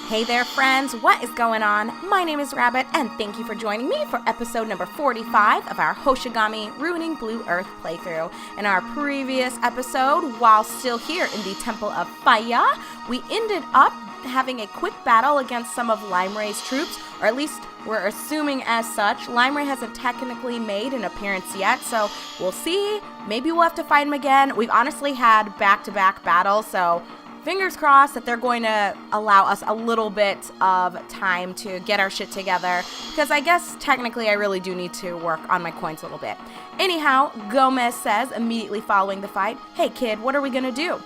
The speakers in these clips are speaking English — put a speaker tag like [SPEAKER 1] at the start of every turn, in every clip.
[SPEAKER 1] Hey there, friends. What is going on? My name is Rabbit, and thank you for joining me for episode number 45 of our Hoshigami Ruining Blue Earth playthrough. In our previous episode, while still here in the Temple of Fire, we ended up having a quick battle against some of Limeray's troops, or at least we're assuming as such. Limeray hasn't technically made an appearance yet, so we'll see. Maybe we'll have to fight him again. We've honestly had back-to-back battles, so fingers crossed that they're going to allow us a little bit of time to get our shit together, because I guess technically I really do need to work on my coins a little bit. Anyhow, Gomes says immediately following the fight, "Hey kid, what are we going to do?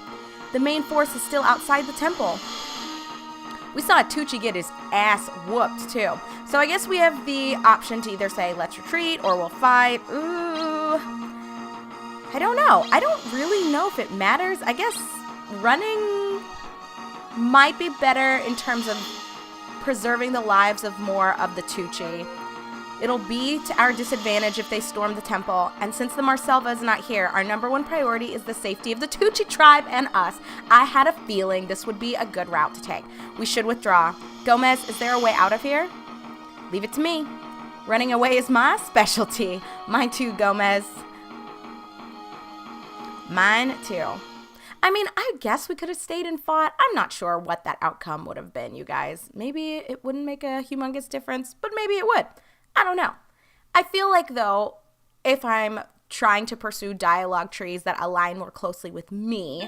[SPEAKER 1] The main force is still outside the temple." We saw Tucci get his ass whooped too. So I guess we have the option to either say let's retreat or we'll fight. Ooh, I don't know. I don't really know if it matters. I guess running might be better in terms of preserving the lives of more of the Tucci. It'll be to our disadvantage if they storm the temple, and since the Marselva is not here, our number one priority is the safety of the Tucci tribe and us. I had a feeling this would be a good route to take. We should withdraw. Gomes, is there a way out of here? Leave it to me. Running away is my specialty. Mine too, Gomes. Mine too. I mean, I guess we could have stayed and fought. I'm not sure what that outcome would have been, you guys. Maybe it wouldn't make a humongous difference, but maybe it would. I don't know. I feel like, though, if I'm trying to pursue dialogue trees that align more closely with me,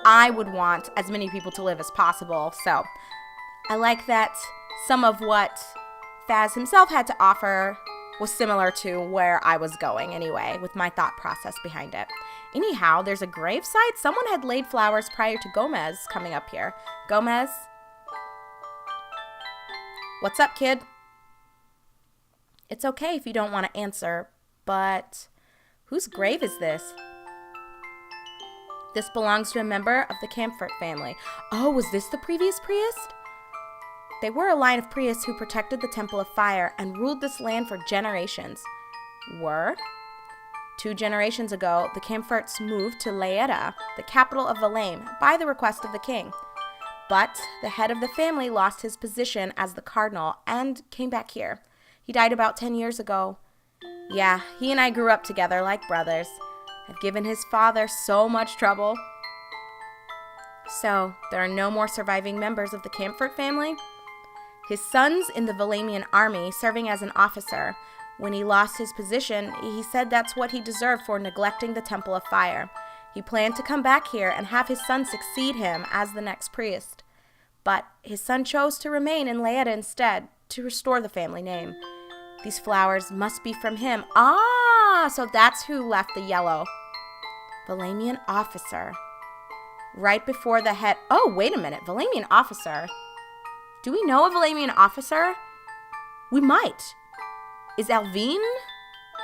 [SPEAKER 1] I would want as many people to live as possible. So I like that some of what Faz himself had to offer was similar to where I was going anyway, with my thought process behind it. Anyhow, there's a gravesite. Someone had laid flowers prior to Gomes coming up here. Gomes? What's up, kid? It's okay if you don't want to answer, but whose grave is this? This belongs to a member of the Camphor family. Oh, was this the previous priest? They were a line of priests who protected the Temple of Fire and ruled this land for generations. Were? 2 generations ago, the Camphorts moved to Laeta, the capital of Valame, by the request of the king. But the head of the family lost his position as the cardinal and came back here. He died about 10 years ago. Yeah, he and I grew up together like brothers. I've given his father so much trouble. So, there are no more surviving members of the Camphor family? His son's in the Valamian army, serving as an officer. When he lost his position, he said that's what he deserved for neglecting the Temple of Fire. He planned to come back here and have his son succeed him as the next priest. But his son chose to remain in Laeta instead, to restore the family name. These flowers must be from him. Ah, so that's who left the yellow. Valamian officer. Right before the head. Oh, wait a minute. Valamian officer. Do we know a Valamian officer? We might. Is Alvine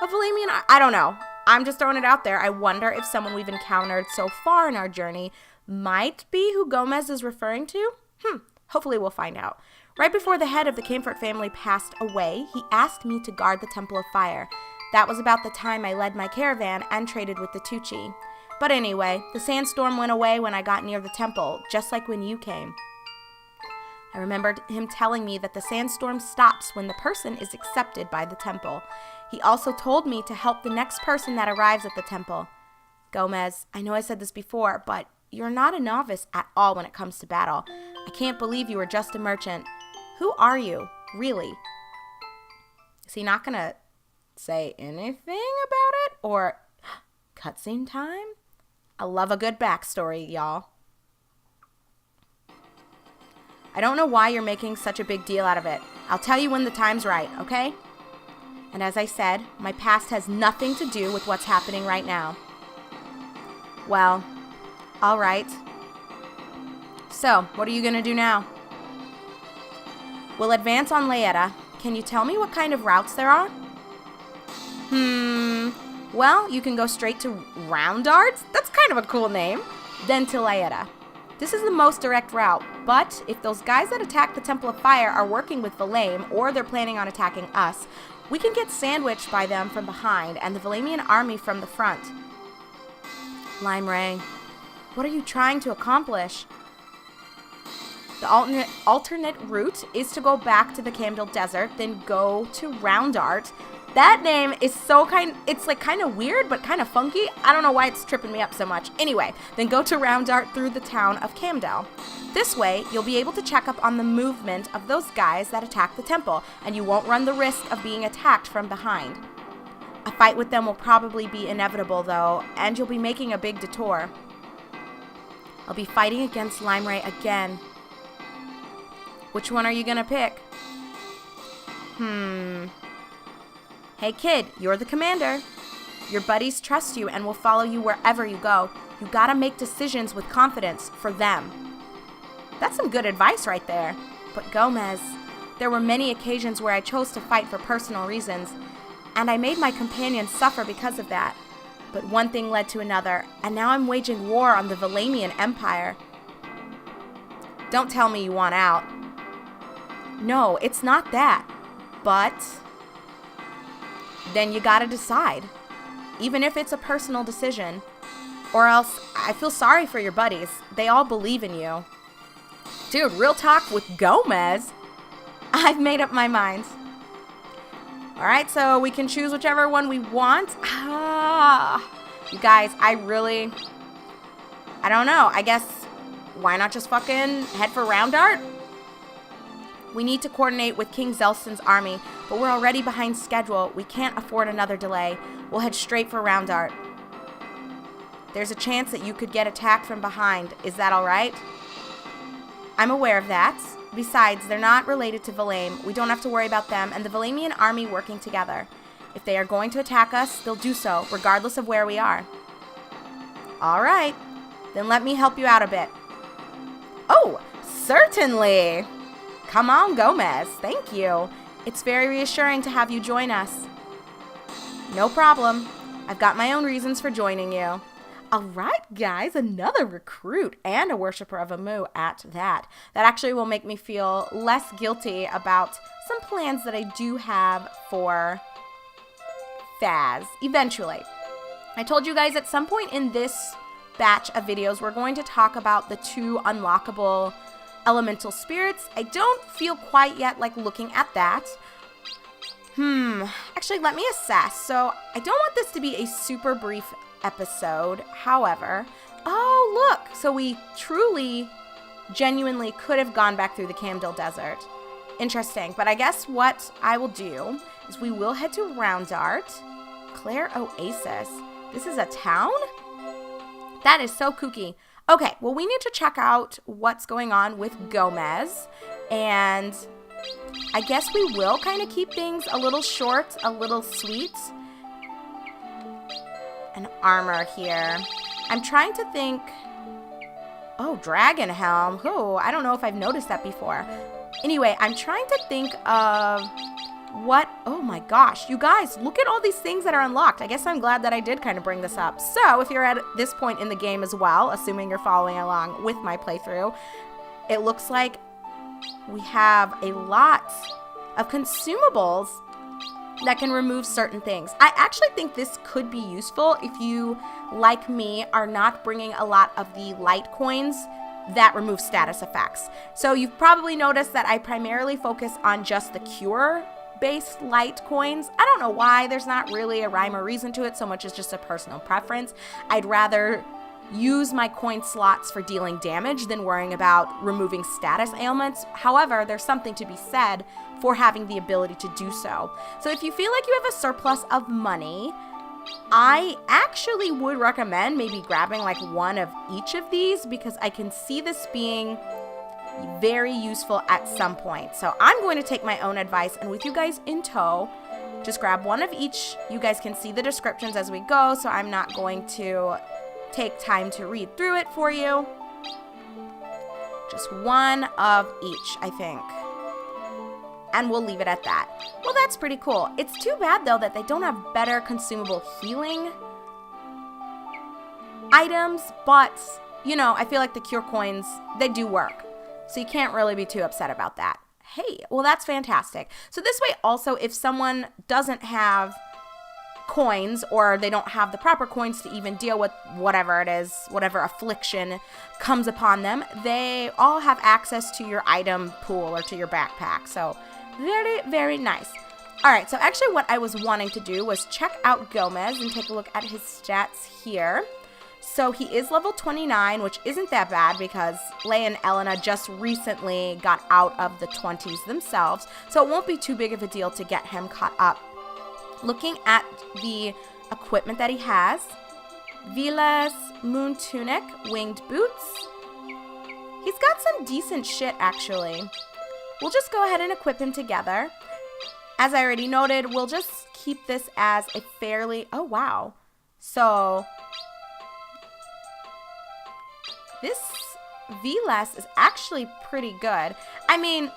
[SPEAKER 1] a Valamian? I don't know. I'm just throwing it out there. I wonder if someone we've encountered so far in our journey might be who Gomes is referring to. Hopefully we'll find out. Right before the head of the Camphor family passed away, he asked me to guard the Temple of Fire. That was about the time I led my caravan and traded with the Tucci. But anyway, the sandstorm went away when I got near the temple, just like when you came. I remembered him telling me that the sandstorm stops when the person is accepted by the temple. He also told me to help the next person that arrives at the temple. Gomes, I know I said this before, but you're not a novice at all when it comes to battle. I can't believe you were just a merchant. Who are you, really? Is he not going to say anything about it? Or cutscene time? I love a good backstory, y'all. I don't know why you're making such a big deal out of it. I'll tell you when the time's right, okay? And as I said, my past has nothing to do with what's happening right now. Well, all right. So, what are you going to do now? We'll advance on Laeta. Can you tell me what kind of routes there are? Well, you can go straight to Roundards. That's kind of a cool name. Then to Laeta. This is the most direct route, but if those guys that attacked the Temple of Fire are working with Valame, or they're planning on attacking us, we can get sandwiched by them from behind and the Valamian army from the front. Limeray, what are you trying to accomplish? The alternate route is to go back to the Camdale Desert, then go to Roundart. That name is it's like kind of weird, but kind of funky. I don't know why it's tripping me up so much. Anyway, then go to Roundart through the town of Camdale. This way, you'll be able to check up on the movement of those guys that attacked the temple, and you won't run the risk of being attacked from behind. A fight with them will probably be inevitable, though, and you'll be making a big detour. I'll be fighting against Limeray again. Which one are you gonna pick? Hey kid, you're the commander. Your buddies trust you and will follow you wherever you go. You gotta make decisions with confidence for them. That's some good advice right there. But Gomes, there were many occasions where I chose to fight for personal reasons, and I made my companions suffer because of that. But one thing led to another, and now I'm waging war on the Valamian Empire. Don't tell me you want out. No, it's not that. But then you gotta decide, even if it's a personal decision, or else I feel sorry for your buddies. They all believe in you. Dude, real talk with Gomes. I've made up my mind. All right, so we can choose whichever one we want. You guys, I don't know. I guess, why not just fucking head for Roundart? We need to coordinate with King Zelston's army, but we're already behind schedule. We can't afford another delay. We'll head straight for Roundart. There's a chance that you could get attacked from behind. Is that all right? I'm aware of that. Besides, they're not related to Valame. We don't have to worry about them and the Valamian army working together. If they are going to attack us, they'll do so, regardless of where we are. All right. Then let me help you out a bit. Oh, certainly. Come on, Gomes. Thank you. It's very reassuring to have you join us. No problem. I've got my own reasons for joining you. All right, guys, another recruit and a worshiper of Amu at that. That actually will make me feel less guilty about some plans that I do have for Faz eventually. I told you guys at some point in this batch of videos, we're going to talk about the 2 unlockable elemental spirits. I don't feel quite yet like looking at that. Actually, let me assess. So I don't want this to be a super brief episode. However, oh, look. So we truly, genuinely could have gone back through the Camdale Desert. Interesting. But I guess what I will do is we will head to Roundart. Claire Oasis. This is a town? That is so kooky. Okay, well, we need to check out what's going on with Gomes, and I guess we will kind of keep things a little short, a little sweet. An armor here. I'm trying to think. Oh, Dragon Helm. Oh, I don't know if I've noticed that before. Anyway, I'm trying to think of what. Oh my gosh, you guys, look at all these things that are unlocked. I guess I'm glad that I did kind of bring this up. So if you're at this point in the game as well, assuming you're following along with my playthrough, it looks like we have a lot of consumables that can remove certain things. I actually think this could be useful if you, like me, are not bringing a lot of the light coins that remove status effects. So you've probably noticed that I primarily focus on just the cure-based light coins. I don't know why. There's not really a rhyme or reason to it so much as just a personal preference. I'd rather use my coin slots for dealing damage than worrying about removing status ailments. However, there's something to be said for having the ability to do so. So if you feel like you have a surplus of money, I actually would recommend maybe grabbing like one of each of these, because I can see this being very useful at some point. So I'm going to take my own advice, and with you guys in tow, just grab one of each. You guys can see the descriptions as we go, so I'm not going to take time to read through it for you. Just one of each, I think. And we'll leave it at that. Well, that's pretty cool. It's too bad, though, that they don't have better consumable healing items, but, you know, I feel like the cure coins, they do work. So you can't really be too upset about that. Hey, well, that's fantastic. So this way, also, if someone doesn't have coins, or they don't have the proper coins to even deal with whatever it is, whatever affliction comes upon them, they all have access to your item pool or to your backpack. So very, very nice. All right, so actually what I was wanting to do was check out Gomes and take a look at his stats here. So he is level 29, which isn't that bad because Leia and Elena just recently got out of the 20s themselves. So it won't be too big of a deal to get him caught up. Looking at the equipment that he has, Vilas, Moon Tunic, Winged Boots. He's got some decent shit, actually. We'll just go ahead and equip him together. As I already noted, we'll just keep this as a fairly... Oh, wow. So, this Vilas is actually pretty good. I mean,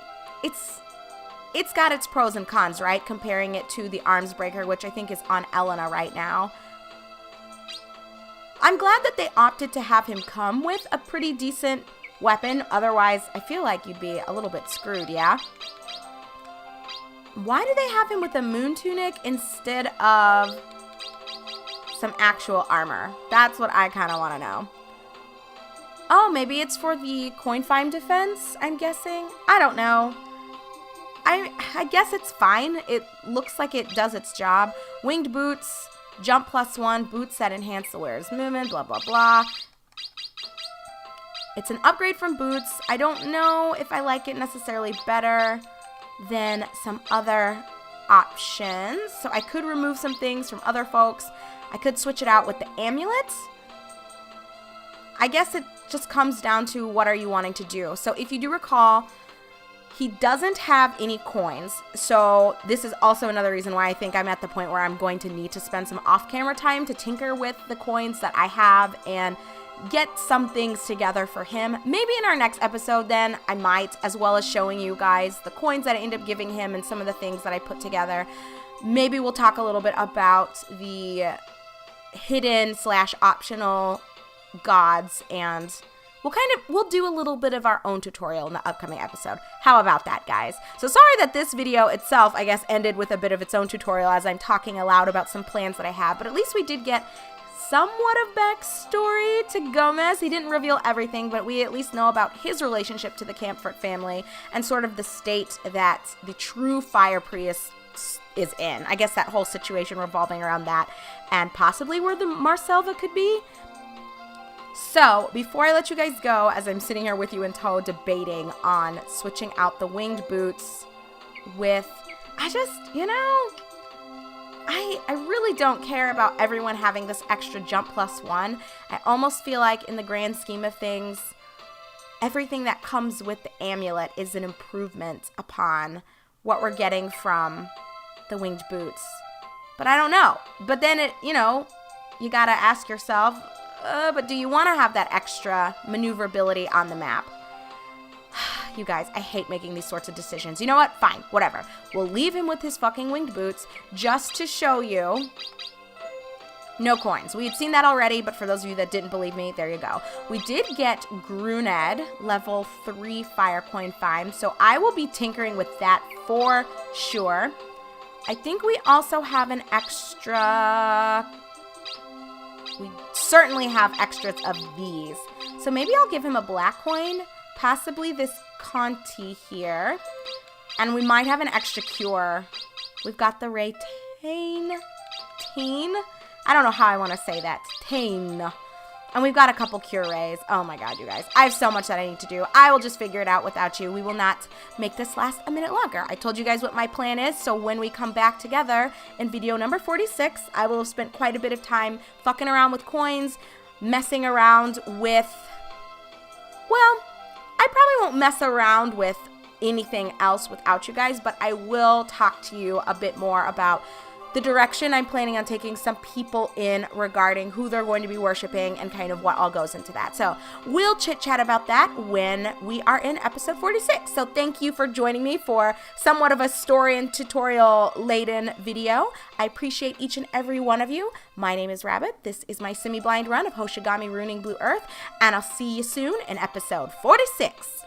[SPEAKER 1] it's got its pros and cons, right? Comparing it to the Arms Breaker, which I think is on Elena right now. I'm glad that they opted to have him come with a pretty decent weapon. Otherwise, I feel like you'd be a little bit screwed, yeah? Why do they have him with a Moon Tunic instead of some actual armor? That's what I kind of want to know. Oh, maybe it's for the coin find defense, I'm guessing. I don't know. I guess it's fine. It looks like it does its job. Winged boots, jump +1, boots that enhance the wearer's movement, blah, blah, blah. It's an upgrade from boots. I don't know if I like it necessarily better than some other options. So I could remove some things from other folks. I could switch it out with the amulet. I guess it just comes down to what are you wanting to do. So if you do recall, he doesn't have any coins. So this is also another reason why I think I'm at the point where I'm going to need to spend some off-camera time to tinker with the coins that I have and get some things together for him. Maybe in our next episode then I might, as well as showing you guys the coins that I end up giving him and some of the things that I put together. Maybe we'll talk a little bit about the hidden / optional gods, and we'll do a little bit of our own tutorial in the upcoming episode. How about that, guys? So sorry that this video itself, I guess, ended with a bit of its own tutorial as I'm talking aloud about some plans that I have, but at least we did get somewhat of backstory to Gomes. He didn't reveal everything, but we at least know about his relationship to the Camfort family and sort of the state that the true fire priest is in. I guess that whole situation revolving around that and possibly where the Marselva could be. So, before I let you guys go, as I'm sitting here with you in tow debating on switching out the winged boots with, I really don't care about everyone having this extra jump +1. I almost feel like in the grand scheme of things, everything that comes with the amulet is an improvement upon what we're getting from the winged boots. But I don't know. But then you gotta ask yourself, but do you want to have that extra maneuverability on the map? You guys, I hate making these sorts of decisions. You know what? Fine, whatever. We'll leave him with his fucking winged boots just to show you. No coins. We had seen that already, but for those of you that didn't believe me, there you go. We did get Gruned, level 3 fire coin find, so I will be tinkering with that for sure. I think we also have an extra... We certainly have extras of these. So maybe I'll give him a black coin, possibly this Conti here. And we might have an extra cure. We've got the Tain. I don't know how I want to say that. Tain. And we've got a couple cure rays. Oh my god, you guys. I have so much that I need to do. I will just figure it out without you. We will not make this last a minute longer. I told you guys what my plan is, so when we come back together in video number 46, I will have spent quite a bit of time fucking around with coins, messing around with... Well, I probably won't mess around with anything else without you guys, but I will talk to you a bit more about the direction I'm planning on taking some people in regarding who they're going to be worshiping and kind of what all goes into that. So we'll chit chat about that when we are in episode 46. So thank you for joining me for somewhat of a story and tutorial laden video. I appreciate each and every one of you. My name is Rabbit. This is my semi-blind run of Hoshigami Ruining Blue Earth, and I'll see you soon in episode 46.